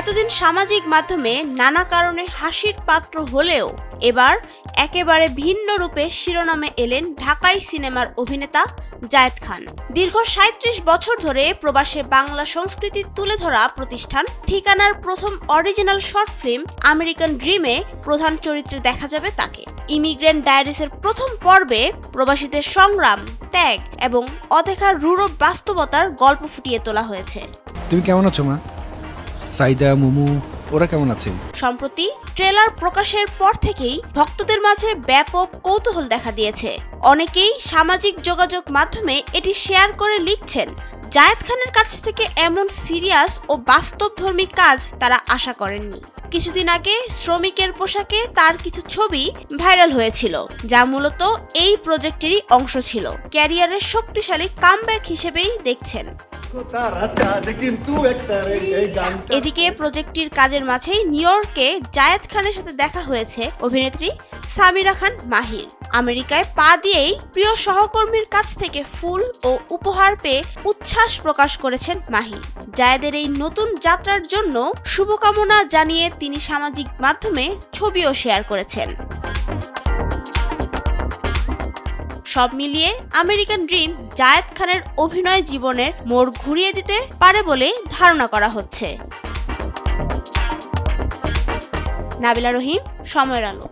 এতদিন সামাজিক মাধ্যমে নানা কারণে হাসির পাত্র হলেও এবার একেবারে ভিন্ন রূপে শিরোনামে এলেন ঢাকাই সিনেমার অভিনেতা জায়েদ খান। দীর্ঘ ৩৭ বছর ধরে প্রবাসে বাংলা সংস্কৃতি তুলে ধরা প্রতিষ্ঠান ঠিকানার প্রথম অরিজিনাল শর্ট ফিল্ম আমেরিকান ড্রিমে প্রধান চরিত্রে দেখা যাবে তাকে। ইমিগ্রেন্ট ডায়েরিসের প্রথম পর্বে প্রবাসীদের সংগ্রাম, ত্যাগ এবং অদেখা রূঢ় বাস্তবতার গল্প ফুটিয়ে তোলা হয়েছে। তুমি কেমন আছো মা? সাইদা, মুমু ওরা কেমন আছে? সম্প্রতি ট্রেলার প্রকাশের পর থেকেই ভক্তদের মাঝে ব্যাপক কৌতূহল দেখা দিয়েছে। অনেকেই সামাজিক যোগাযোগ মাধ্যমে এটি শেয়ার করে লিখছেন, জায়েদ খানের কাছ থেকে এমন সিরিয়াস ও বাস্তবধর্মী কাজ তারা আশা করেননি। কিছুদিন আগে শ্রমিকের পোশাকে তার কিছু ছবি ভাইরাল হয়েছিল, যা মূলত এই প্রজেক্টেরই অংশ ছিল। ক্যারিয়ারের শক্তিশালী কামব্যাক হিসেবেই দেখছেন। এদিকে প্রজেক্টটির কাজের মাঝেই নিউ ইয়র্কে জায়েদ খানের সাথে দেখা হয়েছে অভিনেত্রী সামিরা খান মাহির। আমেরিকায় পা দিয়েই প্রিয় সহকর্মীর কাছ থেকে ফুল ও উপহার পেয়ে উচ্ছ্বাস প্রকাশ করেছেন মাহি। জায়েদের এই নতুন যাত্রার জন্য শুভকামনা জানিয়ে তিনি সামাজিক মাধ্যমে ছবিও শেয়ার করেছেন। সব মিলিয়ে আমেরিকান ড্রিম জায়েদ খানের অভিনয় জীবনের মোড় ঘুরিয়ে দিতে পারে বলে ধারণা করা হচ্ছে। নাবিলা রহিম, সময়ের আলো।